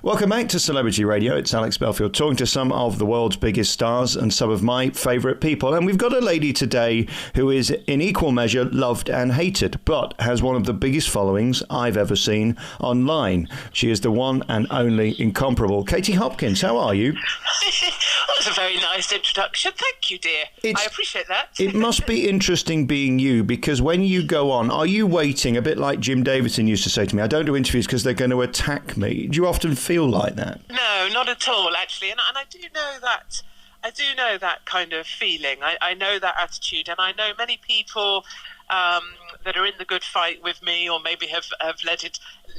Welcome back to Celebrity Radio. It's Alex Belfield talking to some of the world's biggest stars and some of my favourite people. And we've got a lady today who is in equal measure loved and hated, but has one of the biggest followings I've ever seen online. She is the one and only incomparable Katie Hopkins. How are you? That was a very nice introduction. Thank you, dear. I appreciate that. It must be interesting being you, because when you go on, are you waiting, a bit like Jim Davidson used to say to me, I don't do interviews because they're going to attack me. Do you often feel like that? No, not at all, actually. And I do know that. I do know that kind of feeling. I know that attitude. And I know many people that are in the good fight with me, or maybe have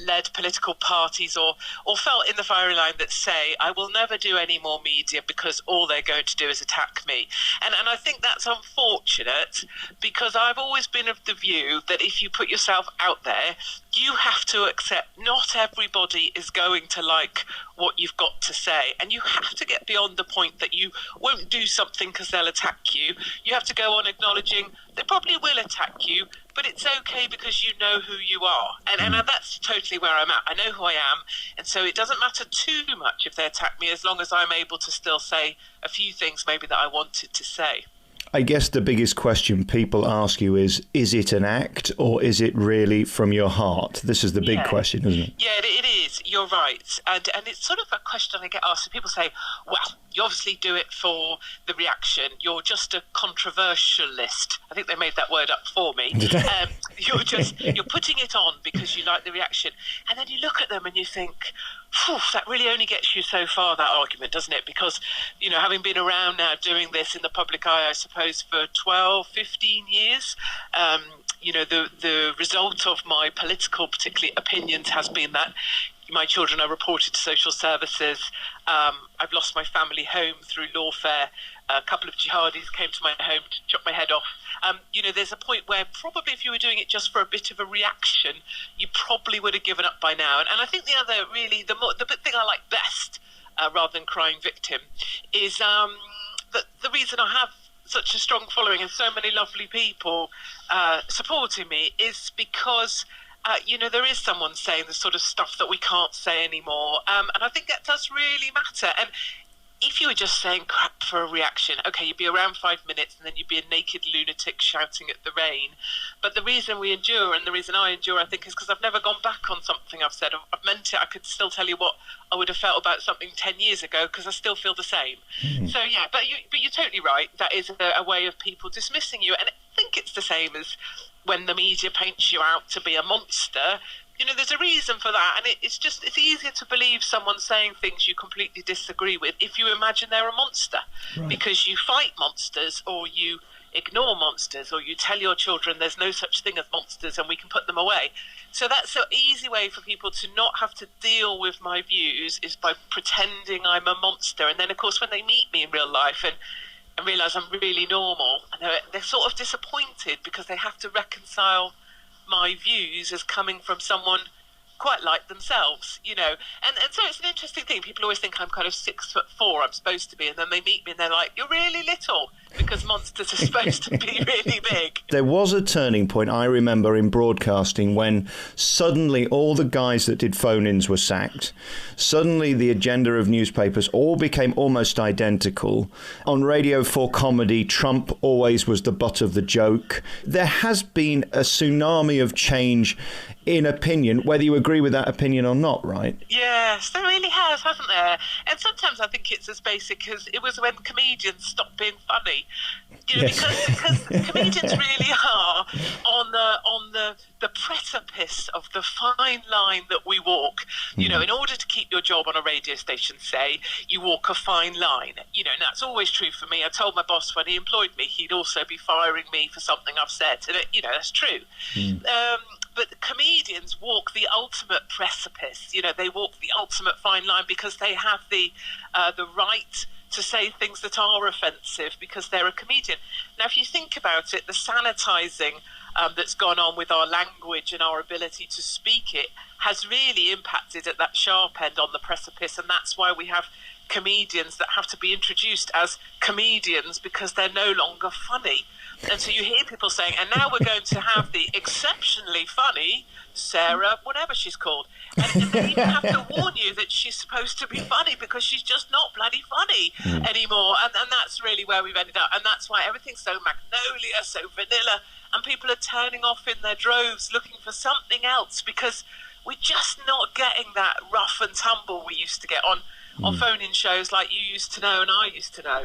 led political parties or felt in the firing line, that say, I will never do any more media because all they're going to do is attack me. And I think that's unfortunate, because I've always been of the view that if you put yourself out there, you have to accept not everybody is going to like what you've got to say. And you have to get beyond the point that you won't do something because they'll attack you. You have to go on acknowledging they probably will attack you, but it's okay because you know who you are. And that's totally where I'm at. I know who I am. And so it doesn't matter too much if they attack me, as long as I'm able to still say a few things maybe that I wanted to say. I guess the biggest question people ask you is it an act or is it really from your heart? This is the big question, isn't it? Yeah, it is. You're right. And it's sort of a question I get asked. So people say, well, you obviously do it for the reaction. You're just a controversialist. I think they made that word up for me. You're putting it on because you like the reaction. And then you look at them and you think, that really only gets you so far, that argument, doesn't it? Because, having been around now doing this in the public eye, I suppose, for 12, 15 years, the result of my political, particularly opinions, has been that my children are reported to social services. I've lost my family home through lawfare. A couple of jihadis came to my home to chop my head off. There's a point where probably if you were doing it just for a bit of a reaction, you probably would have given up by now. And I think the other, really, the thing I like best, rather than crying victim, is that the reason I have such a strong following and so many lovely people supporting me is because there is someone saying the sort of stuff that we can't say anymore. And I think that does really matter. And if you were just saying crap for a reaction, okay, you'd be around 5 minutes and then you'd be a naked lunatic shouting at the rain. But the reason we endure, and the reason I endure, I think, is because I've never gone back on something I've said. I've meant it. I could still tell you what I would have felt about something 10 years ago because I still feel the same. So, yeah, but you're totally right. That is a way of people dismissing you. And I think it's the same as when the media paints you out to be a monster. There's a reason for that, and it's easier to believe someone saying things you completely disagree with if you imagine they're a monster, because you fight monsters, or you ignore monsters, or you tell your children there's no such thing as monsters and we can put them away. So that's an easy way for people to not have to deal with my views, is by pretending I'm a monster. And then, of course, when they meet me in real life and realise I'm really normal, and they're sort of disappointed because they have to reconcile my views as coming from someone quite like themselves, and so it's an interesting thing. People always think I'm kind of 6'4", I'm supposed to be, and then they meet me and they're like, you're really little, because monsters are supposed to be really big. There was a turning point, I remember, in broadcasting when suddenly all the guys that did phone-ins were sacked. Suddenly the agenda of newspapers all became almost identical. On Radio 4 comedy, Trump always was the butt of the joke. There has been a tsunami of change in opinion, whether you agree with that opinion or not, right? Yes, there really has, hasn't there? And sometimes I think it's as basic as it was when comedians stopped being funny. Because comedians really are on the precipice of the fine line that we walk. In order to keep your job on a radio station, say, you walk a fine line. And that's always true for me. I told my boss when he employed me, he'd also be firing me for something I've said. And that's true. But comedians walk the ultimate precipice. They walk the ultimate fine line because they have the right to say things that are offensive because they're a comedian. Now, if you think about it, the sanitizing that's gone on with our language and our ability to speak it has really impacted at that sharp end on the precipice, and that's why we have comedians that have to be introduced as comedians because they're no longer funny. And so you hear people saying, and now we're going to have the exceptionally funny Sarah, whatever she's called. And they even have to warn you that she's supposed to be funny because she's just not bloody funny anymore. And that's really where we've ended up. And that's why everything's so magnolia, so vanilla, and people are turning off in their droves looking for something else because we're just not getting that rough and tumble we used to get on phone-in shows like you used to know and I used to know.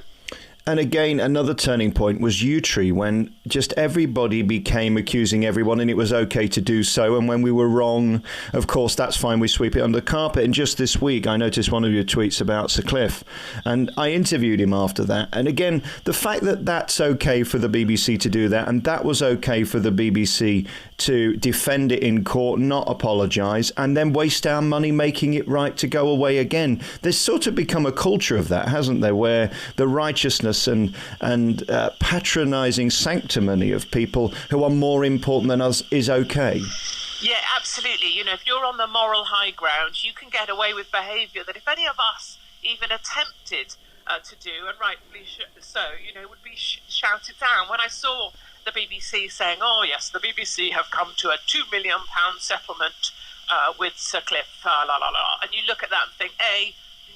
And again, another turning point was U-Tree, when just everybody became accusing everyone, and it was okay to do so. And when we were wrong, of course, that's fine. We sweep it under the carpet. And just this week, I noticed one of your tweets about Sir Cliff, and I interviewed him after that. And again, the fact that that's okay for the BBC to do that, and that was okay for the BBC to defend it in court, not apologise, and then waste our money making it right to go away again. There's sort of become a culture of that, hasn't there, where the righteousness and patronising sanctimony of people who are more important than us is okay. Yeah, absolutely. You know, if you're on the moral high ground, you can get away with behaviour that if any of us even attempted to do, and rightfully so, you know, would be shouted down. When I saw the BBC saying, oh yes, the BBC have come to a £2 million settlement with Sir Cliff, and you look at that and think,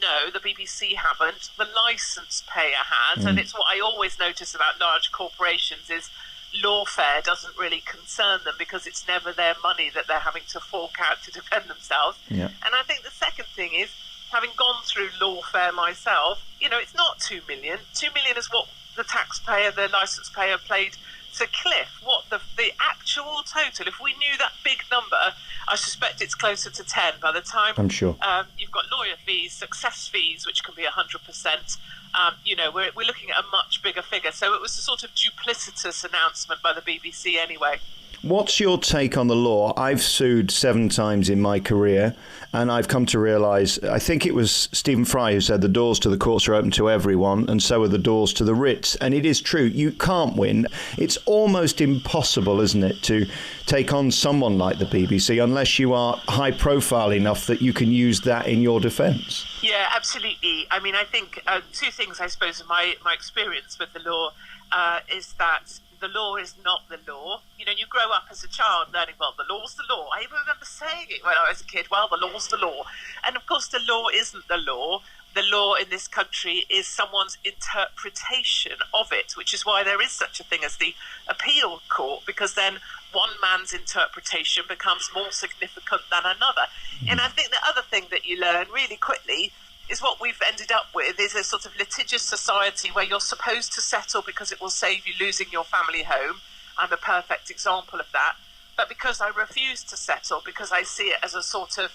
no, the BBC haven't. The licence payer has, and it's what I always notice about large corporations is lawfare doesn't really concern them because it's never their money that they're having to fork out to defend themselves. Yeah. And I think the second thing is, having gone through lawfare myself, you know, it's not 2 million. 2 million is what the taxpayer, the licence payer paid to Cliff. What the actual total, if we knew that big number, I suspect it's closer to 10 by the time. I'm sure. You've got lawyer fees, success fees, which can be 100%. You know, we're looking at a much bigger figure. So it was a sort of duplicitous announcement by the BBC anyway. What's your take on the law? I've sued 7 times in my career, and I've come to realise, I think it was Stephen Fry who said the doors to the courts are open to everyone, and so are the doors to the writs. And it is true, you can't win. It's almost impossible, isn't it, to take on someone like the BBC unless you are high profile enough that you can use that in your defence. Yeah, absolutely. I mean, I think 2 things, I suppose, in my experience with the law is that the law is not the law. You know, you grow up as a child learning, well, the law's the law. I even remember saying it when I was a kid, well, the law's the law. And of course, the law isn't the law. The law in this country is someone's interpretation of it, which is why there is such a thing as the appeal court, because then one man's interpretation becomes more significant than another. And I think the other thing that you learn really quickly is what we've ended up with is a sort of litigious society where you're supposed to settle because it will save you losing your family home. I'm a perfect example of that. But because I refuse to settle, because I see it as a sort of,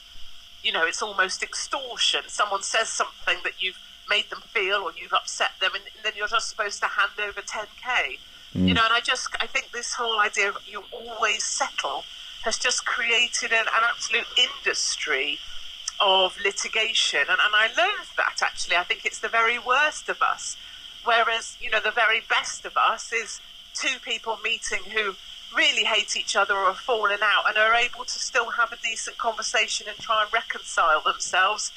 you know, it's almost extortion. Someone says something that you've made them feel or you've upset them, and then you're just supposed to hand over 10k. You know, and I think this whole idea of you always settle has just created an absolute industry of litigation, and I loathe that, actually. I think it's the very worst of us, whereas, you know, the very best of us is 2 people meeting who really hate each other or have fallen out and are able to still have a decent conversation and try and reconcile themselves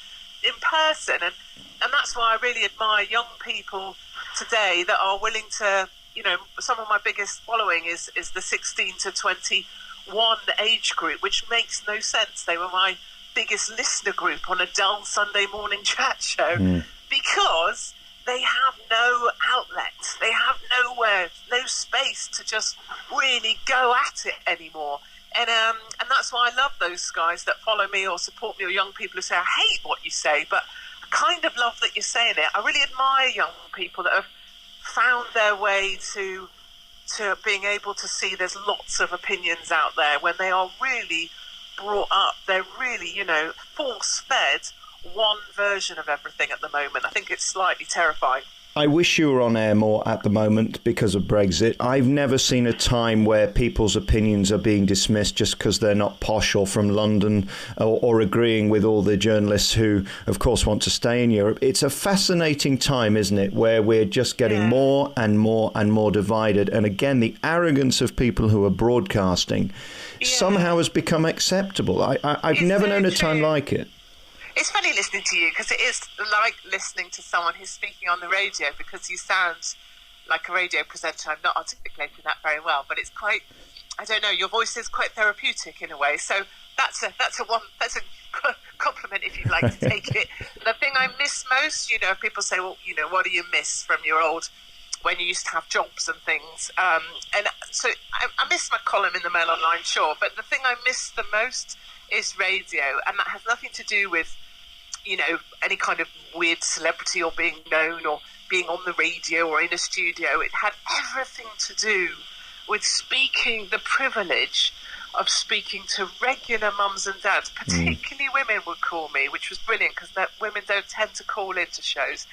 in person, and that's why I really admire young people today that are willing to, you know, some of my biggest following is the 16 to 21 age group, which makes no sense. They were my biggest listener group on a dull Sunday morning chat show because they have no outlet, they have nowhere, no space to just really go at it anymore. And that's why I love those guys that follow me or support me, or young people who say, I hate what you say, but I kind of love that you're saying it. I really admire young people that have found their way to being able to see there's lots of opinions out there when they are really brought up. They're really, you know, force-fed one version of everything at the moment. I think it's slightly terrifying. I wish you were on air more at the moment because of Brexit. I've never seen a time where people's opinions are being dismissed just because they're not posh or from London, or agreeing with all the journalists who, of course, want to stay in Europe. It's a fascinating time, isn't it, where we're just getting more and more and more divided. And again, the arrogance of people who are broadcasting somehow has become acceptable. I've never known a time like it. It's funny listening to you because it is like listening to someone who's speaking on the radio, because you sound like a radio presenter. I'm not articulating that very well, but it's quite I don't know, your voice is quite therapeutic in a way. So that's a compliment if you'd like to take it. The thing I miss most, people say, well, what do you miss from your old, when you used to have jobs and things? And so I miss my column in the Mail Online, sure. But the thing I miss the most is radio. And that has nothing to do with, any kind of weird celebrity or being known or being on the radio or in a studio. It had everything to do with the privilege of speaking to regular mums and dads, particularly women would call me, which was brilliant because women don't tend to call into shows.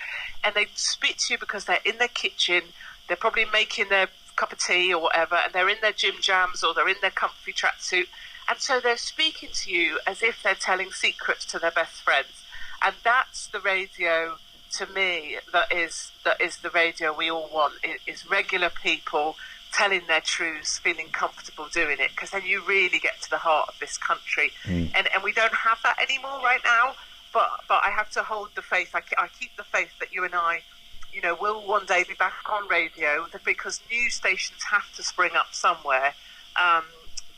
And they speak to you because they're in their kitchen, they're probably making their cup of tea or whatever, and they're in their gym jams or they're in their comfy tracksuit. And so they're speaking to you as if they're telling secrets to their best friends. And that's the radio, to me, that is the radio we all want. It is regular people telling their truths, feeling comfortable doing it, because then you really get to the heart of this country. And we don't have that anymore right now, but I have to hold the faith. I keep the faith that you and I, will one day be back on radio, because news stations have to spring up somewhere,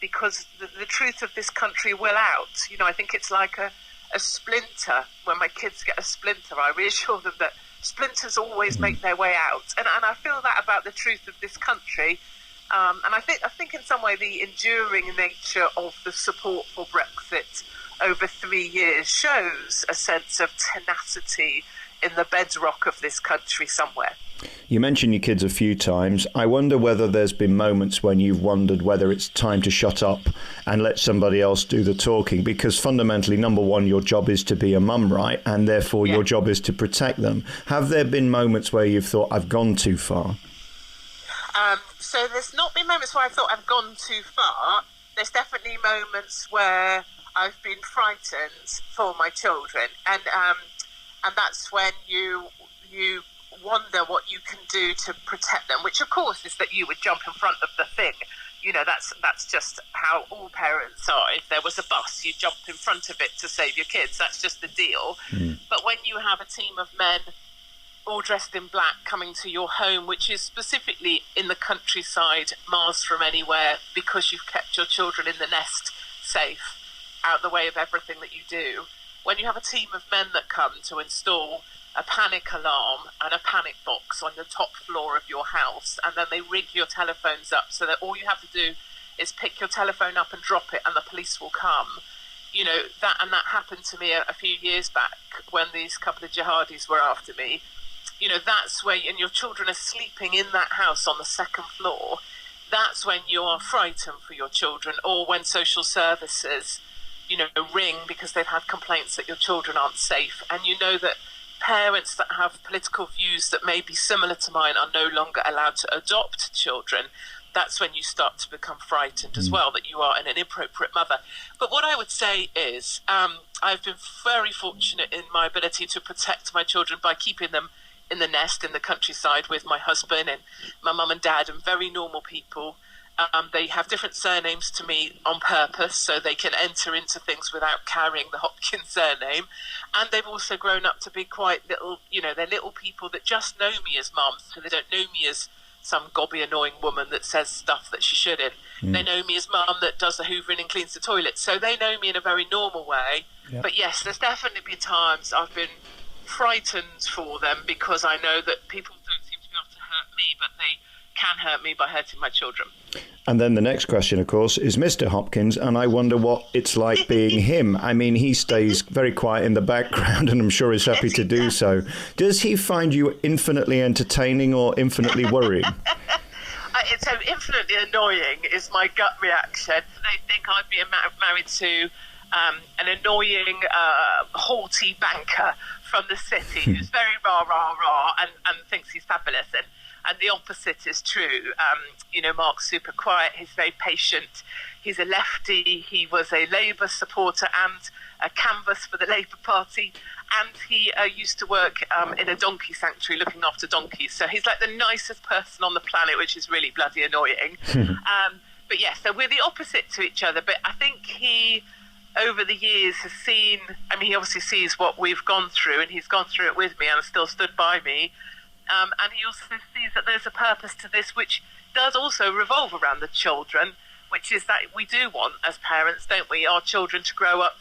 because the truth of this country will out. I think it's like a splinter. When my kids get a splinter, I reassure them that splinters always make their way out, and I feel that about the truth of this country, and I think in some way the enduring nature of the support for Brexit over 3 years shows a sense of tenacity in the bedrock of this country somewhere. You mentioned your kids a few times. I wonder whether there's been moments when you've wondered whether it's time to shut up and let somebody else do the talking, because fundamentally, number one, your job is to be a mum, right? And therefore your job is to protect them. Have there been moments where you've thought, I've gone too far? So there's not been moments where I thought I've gone too far. There's definitely moments where I've been frightened for my children. And that's when you wonder what you can do to protect them, which of course is that you would jump in front of the thing. That's just how all parents are. If there was a bus, you jump in front of it to save your kids. That's just the deal. But when you have a team of men all dressed in black coming to your home, which is specifically in the countryside, miles from anywhere, because you've kept your children in the nest safe, out the way of everything that you do, when you have a team of men that come to install a panic alarm and a panic box on the top floor of your house, and then they rig your telephones up so that all you have to do is pick your telephone up and drop it and the police will come. That happened to me a few years back when these couple of jihadis were after me. That's where, and your children are sleeping in that house on the second floor, that's when you are frightened for your children, or when social services, ring because they've had complaints that your children aren't safe, and that parents that have political views that may be similar to mine are no longer allowed to adopt children. That's when you start to become frightened as well, that you are an inappropriate mother. But what I would say is I've been very fortunate in my ability to protect my children by keeping them in the nest in the countryside with my husband and my mum and dad, and very normal people. They have different surnames to me on purpose so they can enter into things without carrying the Hopkins surname. And they've also grown up to be quite little, they're little people that just know me as mum, so they don't know me as some gobby, annoying woman that says stuff that she shouldn't. They know me as mum that does the hoovering and cleans the toilet. So they know me in a very normal way. Yep. But yes, there's definitely been times I've been frightened for them, because I know that people don't seem to be able to hurt me, but they can hurt me by hurting my children. And then the next question, of course, is Mr. Hopkins, and I wonder what it's like being him. I mean, he stays very quiet in the background, and I'm sure he's happy to do so. Does he find you infinitely entertaining or infinitely worrying? So infinitely annoying is my gut reaction. They think I'd be married to an annoying, haughty banker from the city who's very rah, and thinks he's fabulous. And the opposite is true. Mark's super quiet. He's very patient. He's a lefty. He was a Labour supporter and a canvas for the Labour Party. And he used to work in a donkey sanctuary looking after donkeys. So he's like the nicest person on the planet, which is really bloody annoying. But yes, so we're the opposite to each other. But I think he, over the years, has seen, he obviously sees what we've gone through, and he's gone through it with me and still stood by me. And he also sees that there's a purpose to this, which does also revolve around the children, which is that we do want, as parents, don't we, our children to grow up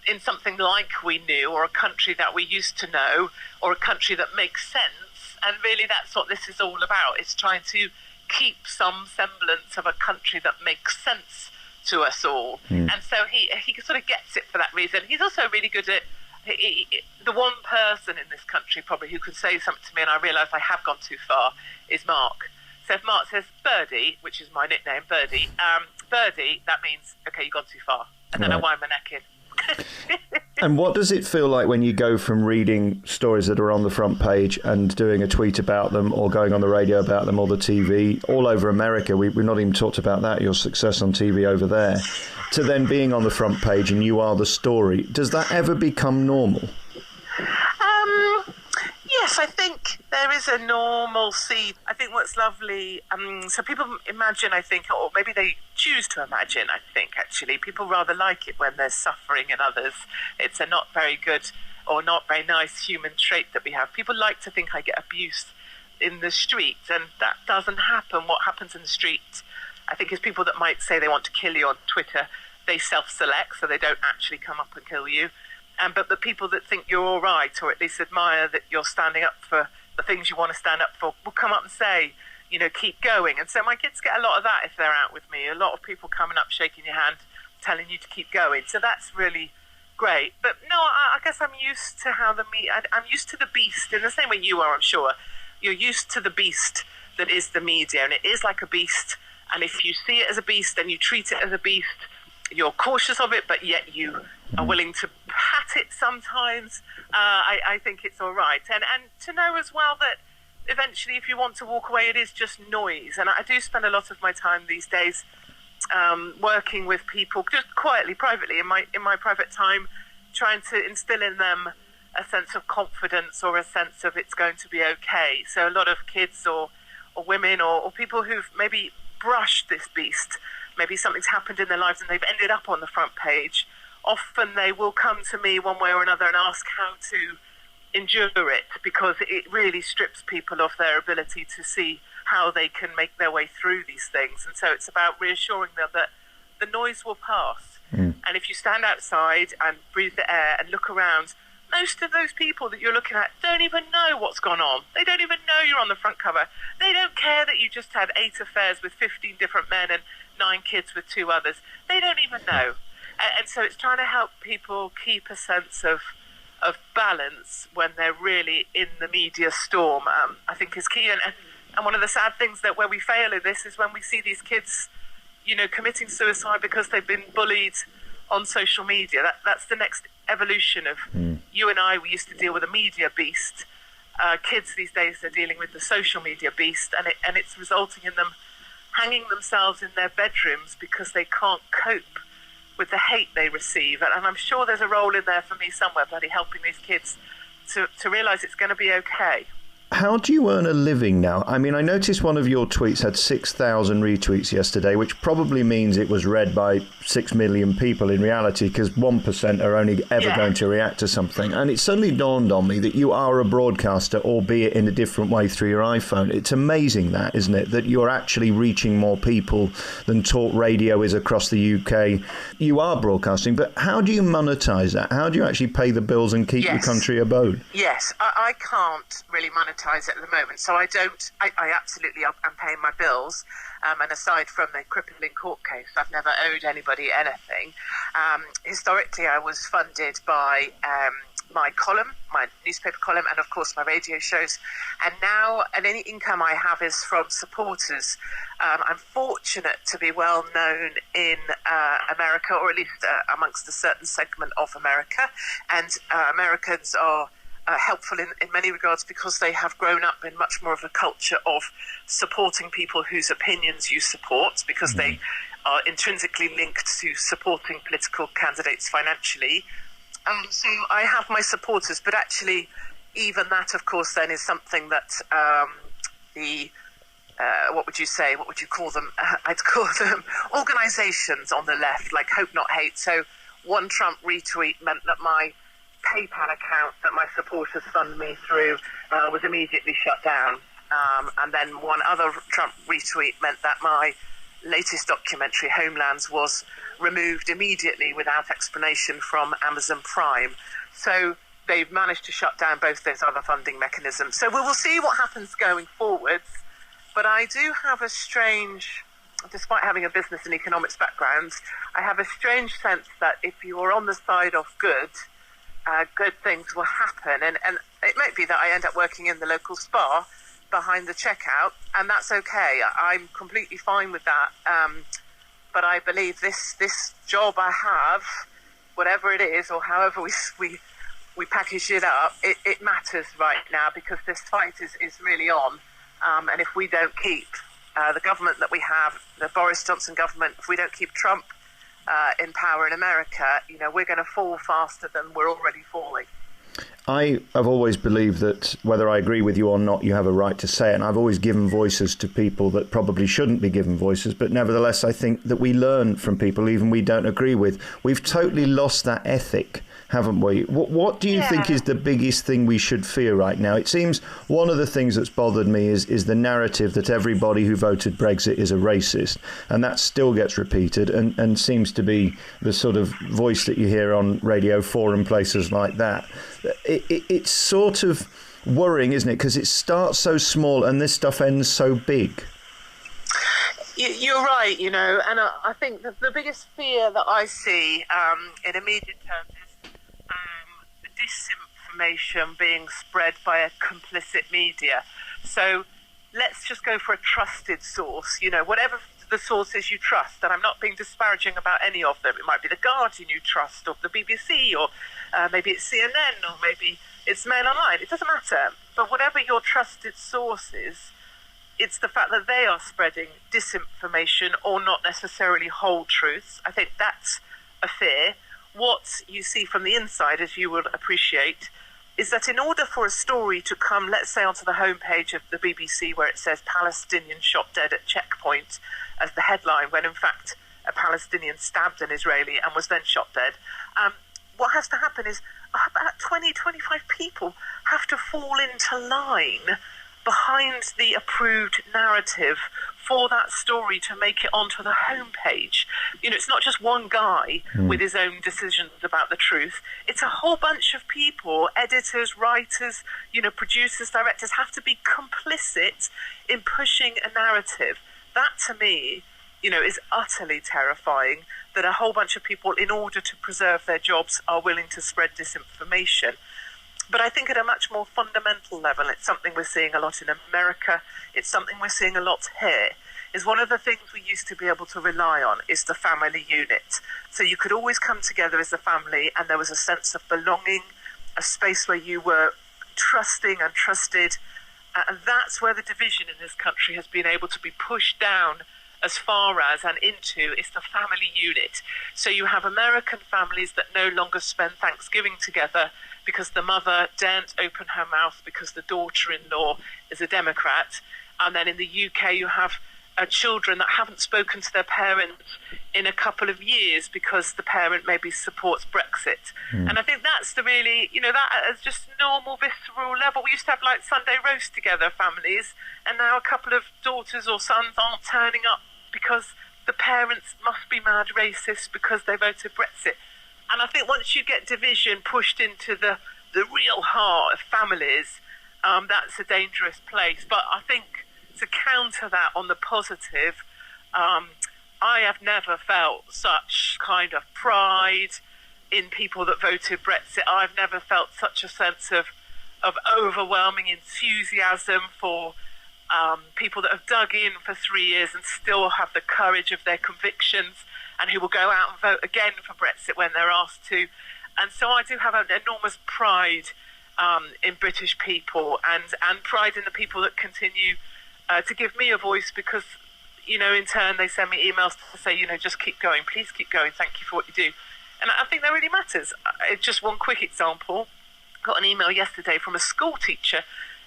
in something like we knew, or a country that we used to know, or a country that makes sense. And really that's what this is all about. It's trying to keep some semblance of a country that makes sense to us all. And so he sort of gets it for that reason. He's also really good at the one person in this country probably who could say something to me and I realise I have gone too far is Mark. So if Mark says Birdie, which is my nickname, Birdie, that means, okay, you've gone too far. And then I wind my neck in. And what does it feel like when you go from reading stories that are on the front page and doing a tweet about them, or going on the radio about them, or the TV all over America? We've not even talked about that, your success on TV over there, to then being on the front page and you are the story. Does that ever become normal? Yes, I think there is a normalcy. I think what's lovely, so people imagine, I think, or maybe they choose to imagine, I think, actually, people rather like it when there's suffering in others. It's a not very good or not very nice human trait that we have. People like to think I get abuse in the street, and that doesn't happen. What happens in the street, I think, is people that might say they want to kill you on Twitter, they self-select, so they don't actually come up and kill you. But the people that think you're all right, or at least admire that you're standing up for the things you want to stand up for, will come up and say, you know, keep going. And so my kids get a lot of that if they're out with me. A lot of people coming up, shaking your hand, telling you to keep going. So that's really great. But no, I guess I'm used to how I'm used to the beast in the same way you are, I'm sure. You're used to the beast that is the media, and it is like a beast. And if you see it as a beast and you treat it as a beast, you're cautious of it, but yet you are willing to pat it sometimes. I think it's all right. And to know as well that eventually if you want to walk away, it is just noise. And I do spend a lot of my time these days working with people, just quietly, privately, in my private time, trying to instill in them a sense of confidence or a sense of it's going to be okay. So a lot of kids or women or people who've maybe brushed this beast, maybe something's happened in their lives and they've ended up on the front page, often they will come to me one way or another and ask how to endure it, because it really strips people of their ability to see how they can make their way through these things. And so it's about reassuring them that the noise will pass. And if you stand outside and breathe the air and look around, most of those people that you're looking at don't even know what's gone on. They don't even know you're on the front cover. They don't care that you just had 8 affairs with 15 different men and 9 kids with 2 others. They don't even know. And so it's trying to help people keep a sense of balance when they're really in the media storm, I think is key. And one of the sad things that where we fail in this is when we see these kids, you know, committing suicide because they've been bullied on social media. That's the next evolution of you and I. We used to deal with a media beast. Kids these days are dealing with the social media beast, and it's resulting in them hanging themselves in their bedrooms because they can't cope with the hate they receive. And I'm sure there's a role in there for me somewhere, bloody helping these kids to realise it's going to be okay. How do you earn a living now? I mean, I noticed one of your tweets had 6,000 retweets yesterday, which probably means it was read by 6 million people in reality, because 1% are only ever going to react to something. And it suddenly dawned on me that you are a broadcaster, albeit in a different way through your iPhone. It's amazing that, isn't it, that you're actually reaching more people than talk radio is across the UK. You are broadcasting, but how do you monetize that? How do you actually pay the bills and keep your country abode? Yes, I can't really monetize it at the moment, so I absolutely am paying my bills, and aside from the crippling court case, I've never owed anybody anything. Historically, I was funded by my column, my newspaper column, and of course my radio shows, and now any income I have is from supporters. I'm fortunate to be well known in America, or at least amongst a certain segment of America, and Americans are helpful in many regards because they have grown up in much more of a culture of supporting people whose opinions you support, because they are intrinsically linked to supporting political candidates financially. So I have my supporters, but actually even that, of course, then is something that what would you call them? I'd call them organisations on the left, like Hope Not Hate. So one Trump retweet meant that my PayPal account that my supporters fund me through was immediately shut down. And then one other Trump retweet meant that my latest documentary, Homelands, was removed immediately without explanation from Amazon Prime. So they've managed to shut down both those other funding mechanisms. So we will see what happens going forwards. But I do have a strange, despite having a business and economics background, I have a strange sense that if you are on the side of good things will happen. And it might be that I end up working in the local spa behind the checkout, and that's okay. I'm completely fine with that. But I believe this job I have, whatever it is, or however we package it up, it matters right now, because this fight is really on. And if we don't keep the government that we have, the Boris Johnson government, if we don't keep Trump in power in America, we're going to fall faster than we're already falling. I have always believed that whether I agree with you or not, you have a right to say it. And I've always given voices to people that probably shouldn't be given voices. But nevertheless, I think that we learn from people even we don't agree with. We've totally lost that ethic, haven't we? What do you think is the biggest thing we should fear right now? It seems one of the things that's bothered me is the narrative that everybody who voted Brexit is a racist. And that still gets repeated and seems to be the sort of voice that you hear on Radio 4 and places like that. It's sort of worrying, isn't it? Because it starts so small and this stuff ends so big. You're right, and I think that the biggest fear that I see in immediate terms is disinformation being spread by a complicit media. So let's just go for a trusted source, whatever the sources you trust. And I'm not being disparaging about any of them. It might be The Guardian you trust, or the BBC, or maybe it's CNN, or maybe it's Mail Online. It doesn't matter. But whatever your trusted source is, it's the fact that they are spreading disinformation or not necessarily whole truths. I think that's a fear. What you see from the inside, as you will appreciate, is that in order for a story to come, let's say, onto the homepage of the BBC where it says Palestinian shot dead at checkpoint as the headline, when in fact a Palestinian stabbed an Israeli and was then shot dead, what has to happen is about 20-25 people have to fall into line behind the approved narrative for that story to make it onto the homepage. It's not just one guy with his own decisions about the truth. It's a whole bunch of people, editors, writers, producers, directors, have to be complicit in pushing a narrative. That, to me, is utterly terrifying, that a whole bunch of people, in order to preserve their jobs, are willing to spread disinformation. But I think at a much more fundamental level, it's something we're seeing a lot in America, it's something we're seeing a lot here, is one of the things we used to be able to rely on is the family unit. So you could always come together as a family and there was a sense of belonging, a space where you were trusting and trusted. And that's where the division in this country has been able to be pushed down as far as and into is the family unit. So you have American families that no longer spend Thanksgiving together because the mother daren't open her mouth because the daughter-in-law is a Democrat. And then in the UK you have children that haven't spoken to their parents in a couple of years because the parent maybe supports Brexit. And I think that's the really, that is just normal, visceral level. We used to have like Sunday roast together, families, and now a couple of daughters or sons aren't turning up because the parents must be mad racist because they voted Brexit. And I think once you get division pushed into the real heart of families, that's a dangerous place. But I think to counter that on the positive, I have never felt such kind of pride in people that voted Brexit. I've never felt such a sense of overwhelming enthusiasm for people that have dug in for 3 years and still have the courage of their convictions and who will go out and vote again for Brexit when they're asked to. And so I do have an enormous pride in British people and pride in the people that continue to give me a voice because, in turn they send me emails to say, just keep going, please keep going, thank you for what you do. And I think that really matters. Just one quick example. I got an email yesterday from a school teacher,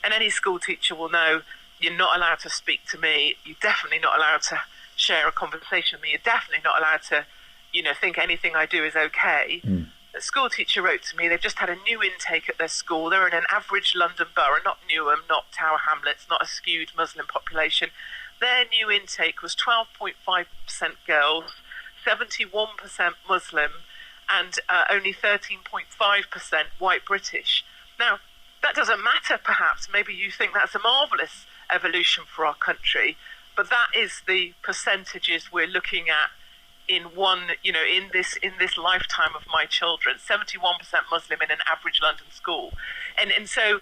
and any school teacher will know you're not allowed to speak to me. You're definitely not allowed to share a conversation with me. You're definitely not allowed to, think anything I do is okay. A school teacher wrote to me, they've just had a new intake at their school. They're in an average London borough, not Newham, not Tower Hamlets, not a skewed Muslim population. their new intake was 12.5% girls, 71% Muslim, and only 13.5% white British. Now, that doesn't matter, perhaps. Maybe you think that's a marvellous evolution for our country, but that is the percentages we're looking at in this lifetime of my children. 71% Muslim in an average London school. And so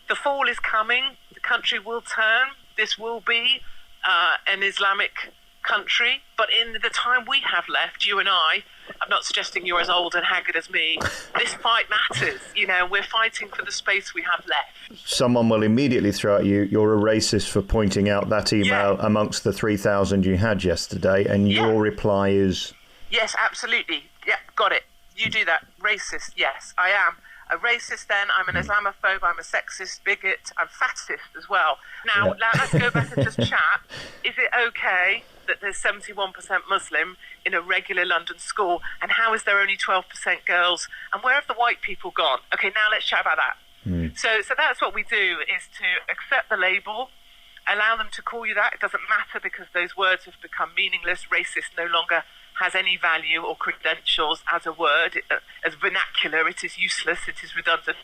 the fall is coming. The country will turn. This will be an Islamic country, but in the time we have left, you and I'm not suggesting you're as old and haggard as me, this fight matters. We're fighting for the space we have left. Someone will immediately throw at you, you're a racist for pointing out that email amongst the 3,000 you had yesterday, and your reply is... Yes, absolutely. Yeah, got it. You do that. Racist, yes, I am. A racist then, I'm an Islamophobe, I'm a sexist, bigot, I'm fatist as well. Now let's go back and just chat. Is it okay that there's 71% Muslim in a regular London school, and how is there only 12% girls, and where have the white people gone? Okay, now let's chat about that. So that's what we do, is to accept the label, allow them to call you that. It doesn't matter, because those words have become meaningless. Racist no longer has any value or credentials as a word, as vernacular. It is useless, it is redundant.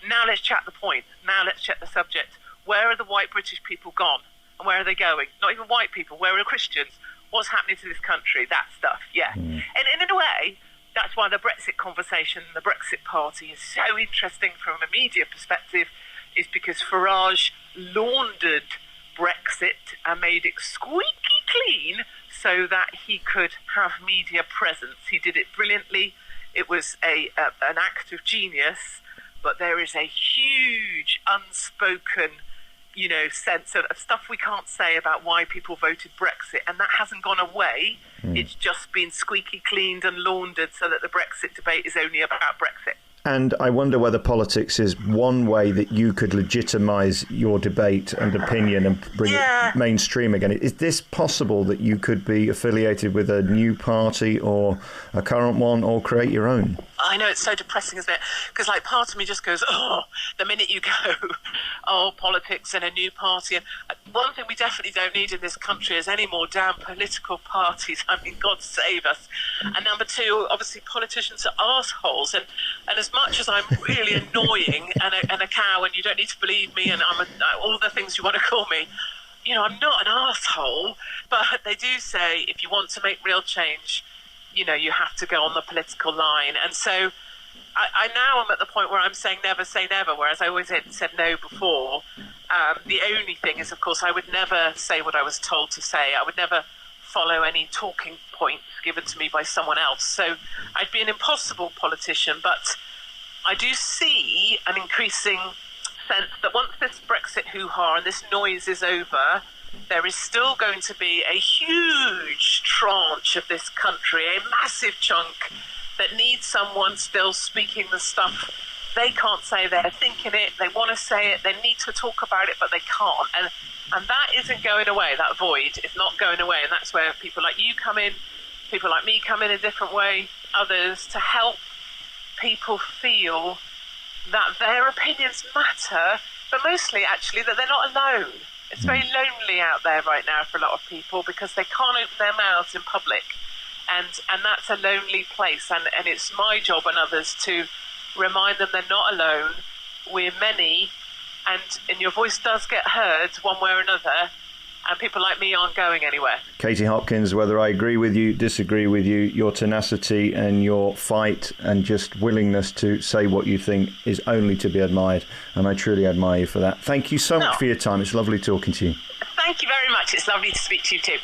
Now let's chat the point. Now let's check the subject. Where are the white British people gone? And where are they going? Not even white people. Where are the Christians? What's happening to this country? That stuff, And in a way, that's why the Brexit conversation, the Brexit Party is so interesting from a media perspective, is because Farage laundered Brexit and made it squeaky clean so that he could have media presence. He did it brilliantly. It was an act of genius, but there is a huge unspoken sense of stuff we can't say about why people voted Brexit, and that hasn't gone away. It's just been squeaky cleaned and laundered so that the Brexit debate is only about Brexit. And I wonder whether politics is one way that you could legitimise your debate and opinion and bring it mainstream again. Is this possible that you could be affiliated with a new party or a current one, or create your own? I know, it's so depressing, isn't it? Because part of me just goes, the minute you go, politics and a new party. And one thing we definitely don't need in this country is any more damn political parties. I mean, God save us. And number two, obviously politicians are arseholes. And as much as I'm really annoying and a cow, and you don't need to believe me, and I'm all the things you want to call me, I'm not an arsehole. But they do say, if you want to make real change, you have to go on the political line. And so I now am at the point where I'm saying never say never, whereas I always said no before. The only thing is, of course, I would never say what I was told to say. I would never follow any talking points given to me by someone else. So I'd be an impossible politician, but I do see an increasing sense that once this Brexit hoo-ha and this noise is over, there is still going to be a huge tranche of this country, a massive chunk, that needs someone still speaking the stuff they can't say. They're thinking it, they want to say it, they need to talk about it, but they can't. And that isn't going away. That void is not going away. And that's where people like you come in, people like me come in a different way, others, to help people feel that their opinions matter, but mostly actually that they're not alone. It's very lonely out there right now for a lot of people because they can't open their mouths in public. And that's a lonely place. And it's my job and others to remind them they're not alone. We're many. And your voice does get heard one way or another. And people like me aren't going anywhere. Katie Hopkins, whether I agree with you, disagree with you, your tenacity and your fight and just willingness to say what you think is only to be admired. And I truly admire you for that. Thank you so much for your time. It's lovely talking to you. Thank you very much. It's lovely to speak to you too.